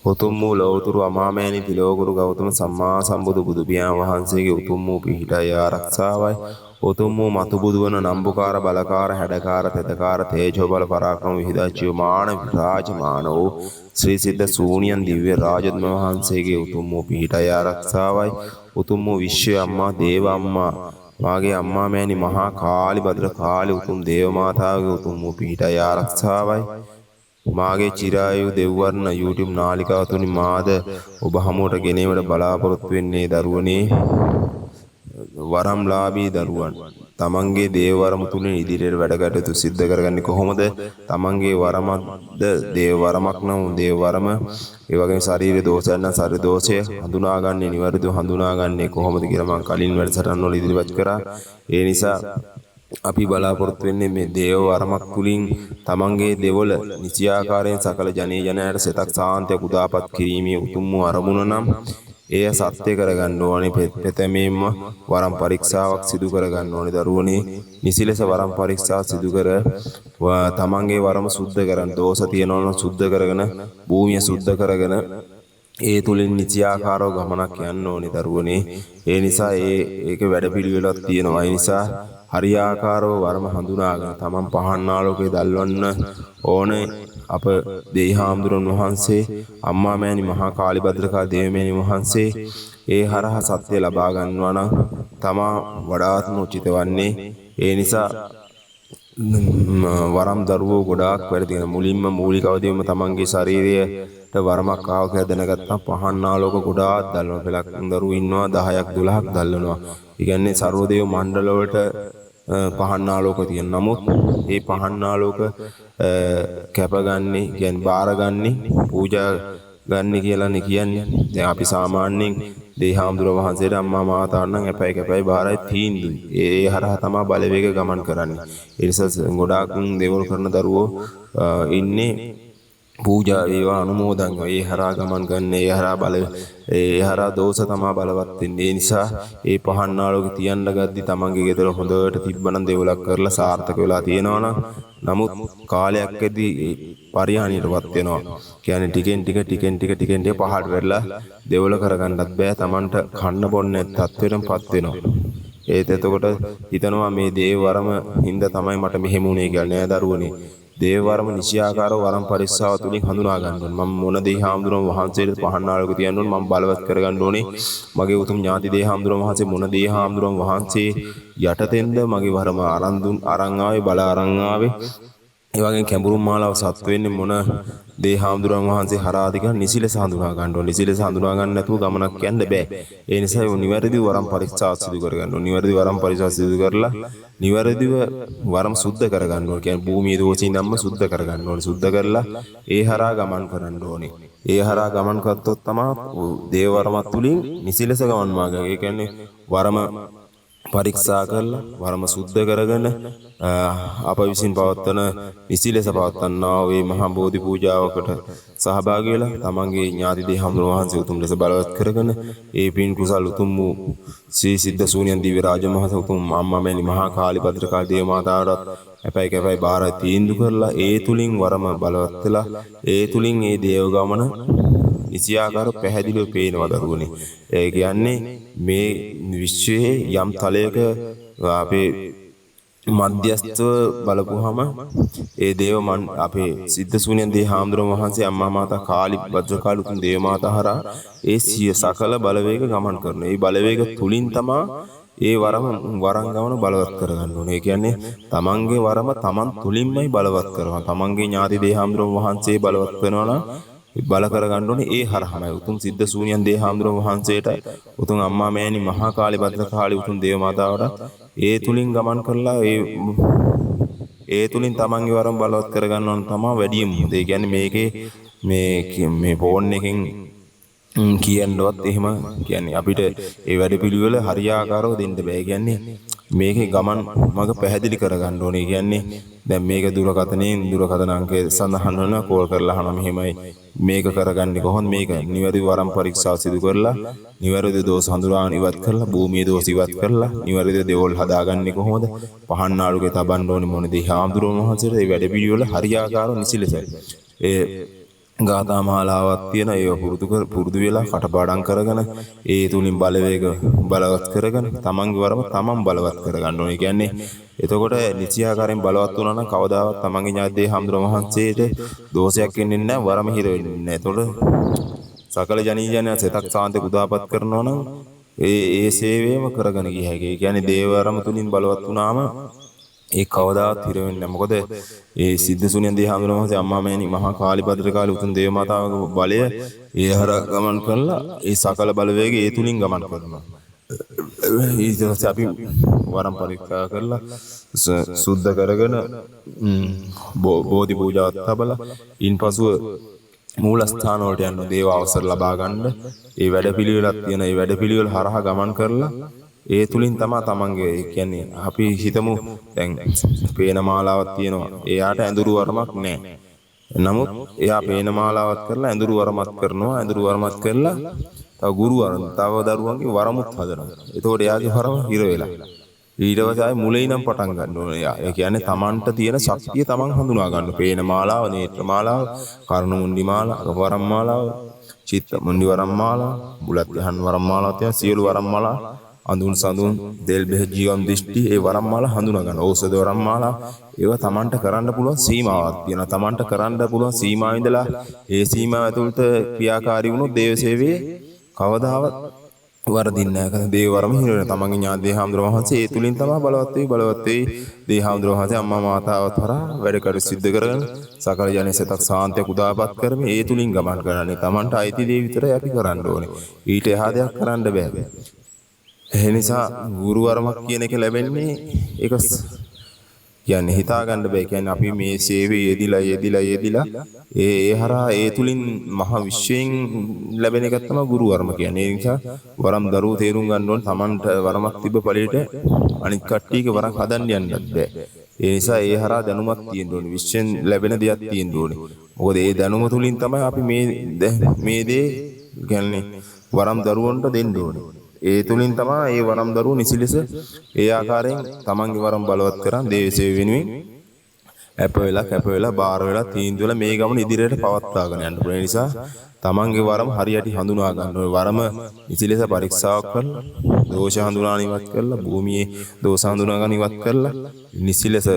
උතුම් වූ ලෞතුරු අමාමෑණි තිලෝගුරු ගෞතම සම්මා සම්බුදු බුදු පියාණන් වහන්සේගේ උතුම් වූ පිහිටයි ආරක්ෂාවයි උතුම් වූ මතු බුදු වන නම්බුකාර බලකාර හැඩකාර තෙතකාර තේජෝ බල පරාක්‍රම විහිදාචියමාන විරාජමාන වූ ශ්‍රී සිද්ධ සූනියන් දිව්‍ය රාජතුම වහන්සේගේ උතුම් වූ පිහිටයි ආරක්ෂාවයි උතුම් වූ විශ්ව අම්මා දේව අම්මා මාගේ අම්මා මෑණි මහා කාලි භද්‍ර කාලි උතුම් දේව මාතාවගේ උතුම් වූ පිහිටයි ආරක්ෂාවයි මාගේ චිරායු දෙව්වර්ණ YouTube නාලිකාව තුලින් මාද ඔබ හමුවට ගෙනීමට බලාපොරොත්තු වෙන්නේ දරුවනේ වරම්ලාභී දරුවන් තමන්ගේ දේව වරම තුලින් ඉදිරියට වැඩ කටයුතු සිද්ධ කරගන්නේ කොහොමද තමන්ගේ වරමක්ද දේව වරමක් නම් දේව වරම ඒ වගේම ශරීර දෝෂයන් නම් ශරීර දෝෂය හඳුනාගන්නේ නිවැරදිව හඳුනාගන්නේ කොහොමද කියලා මම කලින් වැඩසටහන් වල ඉදිරිපත් කරා ඒ නිසා අපි බලාපොරොත්තු වෙන්නේ මේ දේව වරමක් තුලින් තමන්ගේ දෙවොල නිසි ආකාරයෙන් සකල ජනී ජනයාට සිතක් සාන්තියක් උදාපත් කිරීමේ උතුම් වූ අරමුණ නම් එය සත්‍ය කරගන්න ඕනේ පෙතමෙන්ම වරම් පරීක්ෂාවක් සිදු කරගන්න ඕනේ දරුවනේ නිසි ලෙස වරම් පරීක්ෂා සිදු කර තමන්ගේ වරම සුද්ධ කරගන්න දෝෂ තියෙනවා නම් සුද්ධ කරගෙන භූමිය සුද්ධ කරගෙන ඒ තුලින් නිසි ආකාරව ගමනක් යන්න ඕනේ දරුවනේ ඒ නිසා ඒක වැඩපිළිවෙලක් තියෙනවා ඒ නිසා හරියාකාරව වරම හඳුනාගෙන තමන් පහන් ආලෝකයේ දල්වන්න ඕනේ අප දේහාම්දුරන් වහන්සේ අම්මා මෑණි මහා කාලිභද්‍රකා දේවමෑණි වහන්සේ ඒ හරහා සත්‍ය ලබා ගන්නවා නම් තමා වඩාත්ම උචිත වන්නේ ඒ නිසා වරම් දරුවෝ ගොඩාක් වැඩ තියෙන මුලින්ම මූලික අවදීම තමන්ගේ ශරීරයට වරමක් ආව කියලා දැනගත්තා පහන් ආලෝක ගොඩාක් දල්වන පෙලක් දරුවෝ ඉන්නවා 10ක් 12ක් දල්වනවා. ඒ කියන්නේ සර්වදේව මණ්ඩල වලට පහන් ආලෝක තියෙන නමුත් මේ පහන් ආලෝක කැපගන්නේ කියන්නේ බාරගන්නේ පූජා ගන්න කියලානේ කියන්නේ. දැන් අපි සාමාන්‍යයෙන් දේහාම්දුර වහන්සේට අම්මා මාතාට නම් අපයි කැපයි බාරයි තීන්දුයි. ඒ හරහා තමයි බලවේග ගමන් කරන්නේ. ඒ නිසා ගොඩාක් දේවල් කරන දරුවෝ ඉන්නේ පූජා ඒවා අනුමෝදන් ඒ හරහා ගමන් ගන්න ඒ හරහා බල ඒ හරහා දෝෂ තමයි බලවත් වෙන්නේ. ඒ නිසා ඒ පහන් ආලෝක තියන්න ගද්දි තමන්ගේ ගෙදර හොඳට තිබ්බනම් දේවලක් කරලා සාර්ථක වෙලා තියෙනවා නමුත් කාලයක්දී පරිහානියටපත් වෙනවා. කියන්නේ ටිකෙන් ටික පහට වෙරලා දේවල කරගන්නත් බෑ. තමන්ට කන්න බොන්නේ තත්වෙටපත් වෙනවා. ඒත් එතකොට හිතනවා මේ දේව වරම හින්දා තමයි මට මෙහෙම වුනේ කියලා නෑ දරුවනේ. දේව වරම නිශ්‍යාකාරව වරම් පරිස්සාව තුලින් හඳුනා ගන්න ඕනේ. මම මොන දේහාම්දුරන් වහන්සේට පහන් ආලෝක තියන්න ඕනේ. මම බලවත් කරගන්න ඕනේ. මගේ උතුම් ඥාති දේහාම්දුරන් වහන්සේ මොන දේහාම්දුරන් වහන්සේ යටතෙන්ද මගේ වරම අරන් ආවේ බල අරන් ආවේ. ඒ වගේ කැඹුරු මාලාව සත් වෙන්නේ මොන දේහාම්දුරන් වහන්සේ හරහාද කියලා නිසිලස හඳුනා ගන්න ඕනේ. නිසිලස හඳුනා ගන්න නැතුව ගමනක් යන්න බෑ. ඒ නිසා ඒ නිවැරදිව වරම් පරීක්ෂා සිදු කර ගන්න ඕනේ. නිවැරදිව වරම් පරීක්ෂා සිදු කරලා නිවැරදිව වරම් සුද්ධ කර ගන්න ඕනේ. කියන්නේ භූමියේ දෝෂින් ධම්ම සුද්ධ කර ගන්න ඕනේ. සුද්ධ කරලා ඒ හරහා ගමන් කරන්න ඕනේ. ඒ හරහා ගමන් කරතොත් තමයි දේව වරමත් තුලින් නිසිලස ගමන් මාර්ගය. ඒ කියන්නේ වරම පරීක්ෂා කරලා වරම සුද්ධ කරගෙන අප විසින් පවත්වන නිසි ලෙස පවත්වන්නා වූ මහා බෝධි පූජාවකට සහභාගී වෙලා තමන්ගේ ඥාති දේහාම්දුර වහන්සේ උතුම් ලෙස බලවත් කරගෙන ඒ පින් කුසල් උතුම් වූ ශ්‍රී සිද්ධ සූනියන් දිව්‍ය රාජ මහස උතුම් අම්මා මෑණි මහා කාලිභද්‍ර කාලී දේව මාතාවටත් අපයි කැපයි බාර තීන්දුව කරලා ඒ තුලින් වරම බලවත් වෙලා ඒ තුලින් ඒ දේව ගමන නිසියාකාර පැහැදිලිව පේනවා දරුවනේ. ඒ කියන්නේ මේ විශ්වයේ යම් තලයක අපේ මධ්‍යස්ථව බලපුවාම ඒ දේව අපේ සිද්ධ සූනියන් දේහාම්දුරන් වහන්සේ අම්මා මාතා කාලි භද්‍රකාලි උතුම් දේව මාතා හරහා ඒ සිය සකල බලවේග ගමන් කරනවා. ඒ බලවේග තුලින් තමයි ඒ වරම ගමන බලවත් කරගන්න ඕනේ. ඒ කියන්නේ තමන්ගේ වරම තමන් තුලින්මයි බලවත් කරනවා. තමන්ගේ ඥාති දේහාම්දුරන් වහන්සේ බලවත් වෙනවා නම් බල කරගන්න ඕනේ ඒ හරහාමයි. උතුම් සිද්ධ සූනියන් දේහාම්දුරන් වහන්සේට උතුම් අම්මා මෑණි මහා කාලිභද්‍ර කාලි උතුම් දේව මාතාවට ඒ තුලින් ගමන් කරලා ඒ තුලින් තමන්ගේ වරම බලවත් කරගන්න ඕන තමයි වැඩිම. ඒ කියන්නේ මේකේ මේ ෆෝන් එකෙන් කියන්නවත් එහෙම කියන්නේ අපිට ඒ වැඩ පිළිවෙල හරියාකාරව දෙන්න බෑ. කියන්නේ මේකේ ගමන් මග පැහැදිලි කරගන්න ඕනේ. කියන්නේ දැන් මේක දුරකථන අංකය සඳහන් වෙන කෝල් කරලා අහනවා මෙහෙමයි මේක කරගන්නේ කොහොමද මේක නිවැරදි වරම් පරීක්ෂා සිදු කරලා නිවැරදි දෝෂ හඳුනාගෙන ඉවත් කරලා භූමියේ දෝෂ ඉවත් කරලා නිවැරදි දේවල් හදාගන්නේ කොහොමද පහන් නාඩුවේ තබන්න ඕනේ මොන දේහාම්දුරන් වහන්සේට ඒ වැඩ පිළිවෙල හරියාකාරව නිසිලසයි. ඒ ගාථා මාලාවක් තියෙන ඒව පුරුදු වෙලා කටපාඩම් කරගෙන ඒ තුලින් බලවේග බලවත් කරගෙන තමන්ගේ වරම තමන් බලවත් කරගන්න ඕනේ. කියන්නේ එතකොට නිසියාකාරයෙන් බලවත් වුණා නම් කවදාවත් තමන්ගේ ඥාතියේ හාමුදුරුවෝ වහන්සේට දෝෂයක් එන්නේ නැහැ, වරම හිර වෙන්නේ නැහැ. එතකොට සකල ජනීජන සතක් සාන්තේ උදාපත් කරනවා නම් ඒ සේවයම කරගෙන ගිය හැකියි. ඒ කියන්නේ දේවවරම තුලින් බලවත් වුණාම ඒ කවදාවත් හිර වෙන්නේ නැහැ. මොකද ඒ සිද්ධ සුනියන්දී හාමුදුරුවෝ වහන්සේ අම්මා මෑණි මහා කාලිපද්‍ර කාලේ උතුම් දේව මාතාවගේ බලය ඒ හර ගමන් කරලා ඒ සකල බලවේගය ඒ තුලින් ගමන් කරනවා. ඊට පස්සේ අපි වරම් පරීක්ෂා කරලා සුද්ධ කරගෙන බෝධි පූජාවත් තබලා ඉන්පසුව මූලස්ථාන වලට යන දේව අවසර ලබා ගන්න ඒ වැඩපිළිවෙලක් තියෙන ඒ වැඩපිළිවෙල හරහා ගමන් කරලා ඒ තුලින් තමන්ගේ කියන්නේ අපි හිතමු දැන් පේන මාලාවක් තියෙනවා. එයාට ඇඳුරු වරමක් නැහැ. නමුත් එයා පේන මාලාවක් කරලා ඇඳුරු වරමත් කරනවා. ඇඳුරු වරමත් කරලා තව ගුරු වරම තව දරුවන්ගේ වරමුත් හදනවා. එතකොට එයාගේ වරම හිර වෙලා. ඊට පස්සේ ආයේ මුලින් නම් පටන් ගන්න ඕනේ. ඒ කියන්නේ තමන්ට තියෙන ශක්තිය තමන් හඳුනා ගන්න. පේන මාලාව, නේත්‍ර මාලාව, කර්ණ මුණ්ඩි මාලාව, වරම් මාලාව, චිත්ත මුණ්ඩි වරම් මාලාව, බුලත් දහන් වරම් මාලාව තියෙන සියලු වරම් මාලාව, අඳුන් සඳුන්, දෙල් බෙහෙත් ජීවම් දිෂ්ටි ඒ වරම් මාලා හඳුනා ගන්න. ඖෂධ වරම් මාලා ඒවා තමන්ට කරන්න පුළුවන් සීමාවක් තියෙනවා. තමන්ට කරන්න පුළුවන් සීමාව ඉඳලා ඒ සීමාව ඇතුළත ක්‍රියාකාරී වුණොත් දේව සේවයේ කවදාවත් වරදින්නේ නැහැ. දේව වරම හිර වෙන තමන්ගේ ඥාතියේ හාමුදුරුවෝ වහන්සේ ඒ තුලින් තමයි බලවත් වෙයි දේ හාමුදුරුවෝ වහන්සේ අම්මා මාතාවත් හරහා වැඩ කරු සිද්ධ කරගෙන සකල ජනේ සතක් සාන්තයක් උදාපත් කරමින් ඒ තුලින් ගමන් කරන්නේ. තමන්ට අයිති දේ විතරයි අපි කරන්න ඕනේ. ඊට එහා දෙයක් කරන්න බෑ. ඒ නිසා ගුරු වරමක් කියන එක ලැබෙන්නේ ඒක කියන්නේ හිතා ගන්න බෑ. කියන්නේ අපි මේ සේවයේ යෙදිලා ඒ හරහා ඒ තුලින් මහ විශ්වයෙන් ලැබෙන එක තමයි ගුරු වරම කියන්නේ. ඒ නිසා වරම් දරුවෝ තේරුම් ගන්න ඕනේ Tamanට වරමක් තිබ්බ ඵලයට අනිත් කට්ටියගේ වරක් හදන්න යන්නත් බෑ. ඒ නිසා ඒ හරහා දැනුමක් තියෙන්න ඕනේ. විශ්වෙන් ලැබෙන දෙයක් තියෙන්න ඕනේ. මොකද ඒ දැනුම තුලින් තමයි අපි මේ දේ කියන්නේ වරම් දරුවන්ට දෙන්න ඕනේ. ඒ තුලින් තමයි ඒ වරම් දරුවෝ නිසිලෙස ඒ ආකාරයෙන් තමන්ගේ වරම් බලවත් කරන් දේශේ වෙනුවෙන් අප වෙලා බාර වෙලා තීන්දුව වෙලා මේ ගමන ඉදිරියට පවත්වාගෙන යන්න පුළුවන්. ඒ නිසා තමන්ගේ වරම හරියට හඳුනා ගන්න ඕනේ. වරම නිසිලෙස පරීක්ෂාවක් කරලා දෝෂ හඳුනා ඉවත් කරලා භූමියේ දෝෂ හඳුනා ගන්න ඉවත් කරලා නිසිලෙස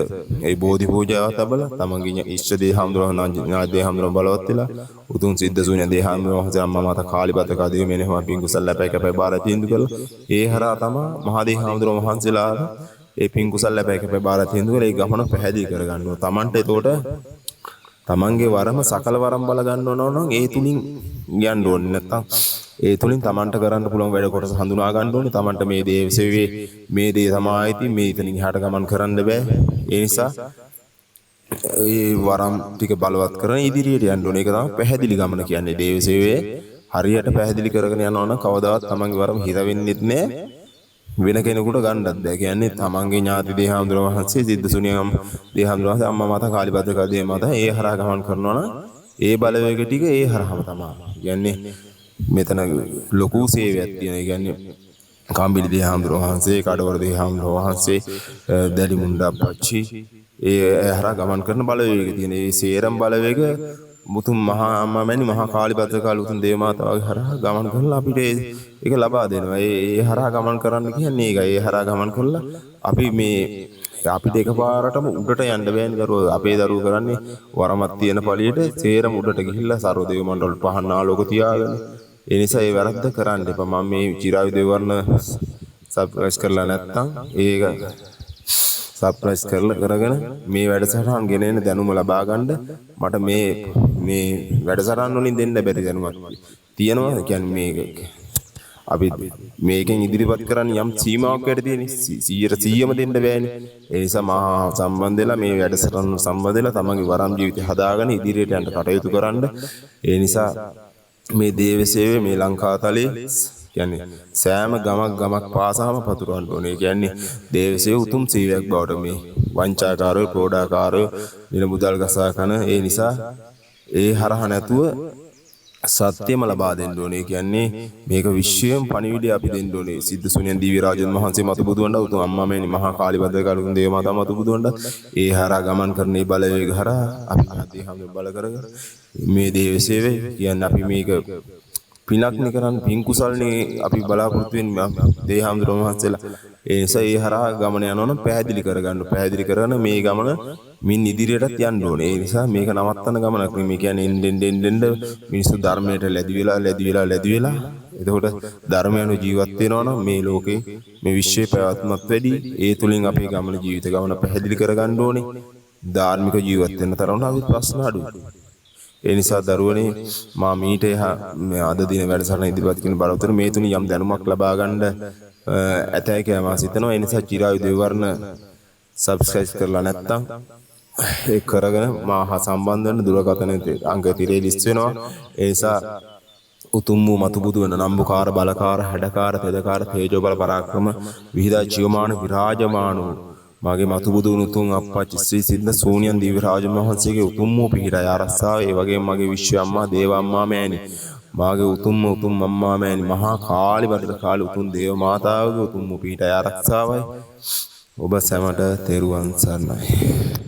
ඒ බෝධි පූජාව තබලා තමන්ගේ ඉෂ්ඨ දේ හඳුනා බලවත් වෙලා උතුම් සිද්ධ ශූන්‍ය දේ හඳුනා අම්මා මාතා කාලිපත කදී මෙනෙහම පින් කුසල ලැබයි කැපයි බාර තීන්දුව කළා. ඒ හරහා තමයි මහා දේ හඳුනා වහන්සේලා ඒ පින් කුසල ලැබයි කැපයි බාර තීන්දුව කළා. ඒ ගමන පැහැදිලි කරගන්න ඕන. තමන්ට එතකොට තමන්ගේ වරම සකල වරම් බල ගන්න ඕන නම් ඒ තුලින් යන්න ඕනේ. නැත්තම් ඒ තුලින් තමන්ට කරන්න පුළුවන් වැඩ කොටස හඳුනා ගන්න ඕනේ. තමන්ට මේ දේ සෙව්වේ මේ දේ තමයි ඉතින් මේ ඉතින් එහාට ගමන් කරන්න බෑ. ඒ නිසා ඒ වරම් ටික බලවත් කරන ඉදිරියට යන්න ඕනේ. ඒක තමයි පැහැදිලි ගමන කියන්නේ. දේව සේවයේ හරියට පැහැදිලි කරගෙන යනවා නම් කවදාවත් තමන්ගේ වරම හිර වෙන්නෙත් නෑ. වෙන කෙනෙකුට ගන්නත් බෑ. කියන්නේ තමන්ගේ ඥාති දේ හාමුදුරුවෝ වහන්සේ සිද්ධ සුනියම් දේ හාමුදුරුවෝ වහන්සේ අම්මා මාතා කාලිපද්‍ර කදී මාතා ඒ හරහා ගමන් කරනවා නම් ඒ බලවේග ටික ඒ හරහාම තමයි. කියන්නේ මෙතන ලොකු සේවයක් තියෙනවා. කියන්නේ කාම්බිලි දේ හාමුදුරුවෝ වහන්සේ, කඩවර දේ හාමුදුරුවෝ වහන්සේ, දැලි මුණ්ඩප්පච්චි ඒ හරහා ගමන් කරන බලවේග තියෙන. ඒ සේරම බලවේග මුතුන් මහා අම්මා මැනි මහා කාලිපද්‍ර කාල උතුම් දේව මාතාවගේ හරහා ගමන් කරලා අපිට ඒක ලබා දෙනවා. ඒ හරහා ගමන් කරන්න කියන්නේ ඒකයි. ඒ හරහා ගමන් කරලා අපි මේ අපිට එකපාරටම උඩට යන්න බෑනේ දරුවෝ. අපේ දරුවෝ කරන්නේ වරමක් තියෙන පළියට සේරම උඩට ගිහිල්ලා සර්ව දේව මණ්ඩල පහන් ආලෝක තියාගෙන. ඒ නිසා ඒ වැරද්ද කරන්න එපා. මම මේ චිරායු දේව වර්ණ සබ්ස්ක්‍රයිබ් කරලා නැත්නම් ඒක සබ්ස්ක්‍රයිබ් කරගෙන මේ වැඩසටහන් ගෙනෙන දැනුම ලබා ගන්න මට මේ වැඩසටහන් වලින් දෙන්න බැරි දැනුමක් තියෙනවා. කියන්නේ මේක අපි මේකෙන් ඉදිරිපත් කරන්න යම් සීමාවක් වැඩ තියෙන 100%ම දෙන්න බෑනේ. ඒ නිසා මහා සම්බන්ධ වෙලා මේ වැඩසටහන සම්බන්ධ වෙලා තමන්ගේ වරම් ජීවිතය හදාගෙන ඉදිරියට යන්න කටයුතු කරන්න. ඒ නිසා මේ දේව සේවය මේ ලංකාතලේ කියන්නේ සෑම ගමක් පාසාම පතුරවන්න ඕනේ. කියන්නේ දේවසේ උතුම් සේවයක් බවට මේ වංචාකාරයෝ, ප්‍රෝඩාකාරයෝ, මිල මුදල් ගසා කන ඒ නිසා ඒ හරහ නැතුව සත්‍යම ලබා දෙන්න ඕනේ. කියන්නේ මේක විශ්වයෙන් පණිවිඩය අපි දෙන්න ඕනේ. සිද්ධ සුනියන් දිව්‍ය රාජන් වහන්සේ මතු බුදුන්ව උතුම් අම්මා මෑණි මහා කාලිබද්ද කලුන් දේව මාතා මතු බුදුන්ව ඒ හරහා ගමන් කරන මේ බලවේග හරහා අපි ආදී හැම බල කරගෙන මේ දේව සේවය කියන්නේ අපි මේක පිනක්නේ කරන්නේ පින් කුසල්නේ අපි බලාපොරොත්තු වෙන්නේ දේහාඳුරම වහන්සේලා. ඒ නිසා ඒ හරහා ගමන යනවනම් පැහැදිලි කරගන්න. පැහැදිලි කරගෙන මේ ගමන මින් ඉදිරියටත් යන්න ඕනේ. ඒ නිසා මේක නවත්තන ගමනක් නෙමෙයි. මේ කියන්නේ එන්න මිනිස්සු ධර්මයට ලැබි වෙලා එතකොට ධර්මයන ජීවත් වෙනවා නම් මේ ලෝකේ මේ විශ්වයේ පැවැත්මත් වැඩි. ඒ තුලින් අපේ ගමන ජීවිත ගමන පැහැදිලි කරගන්න ඕනේ. ධාර්මික ජීවත් වෙන්න තරම් අපි ප්‍රශ්න අඩුයි. ඒ නිසා දරුවනේ මා මීට අද දින වැඩසටහන ඉදිරිපත් කරන බලවතර මේ තුنين යම් දැනුමක් ලබා ගන්න ඇතැයි කියලා මා සිතනවා. ඒ නිසා චිරායු දෙවිවර්ණ සබ්ස්ක්‍රයිබ් කරලා නැත්නම් ඒ කරගෙන මා හා සම්බන්ධ වෙන දුරකථන අංක තිරේ ලිස්ට් වෙනවා. ඒ නිසා උතුම් වූ මතු බුදු වෙන නම්බුකාර බලකාර හැඩකාර තෙදකාර තේජෝ බල පරාක්‍රම විහිදා ජීවමාන විරාජමාන වූ මාගේ මතු බුදු උතුම් අප්පච්චි ශ්‍රී සිද්ධ සෝනියන් දිව්‍ය රාජ වහන්සේගේ උතුම් වූ පිහිටා ආරක්ෂාව ඒ වගේම මගේ විශ්ව අම්මා දේව අම්මා මෑණි මාගේ උතුම් අම්මා මෑණි මහා කාලිබද්ද කාලි උතුම් දේව මාතාවගේ උතුම් වූ පිහිටා ආරක්ෂාවයි ඔබ සැමට තෙරුවන් සරණයි.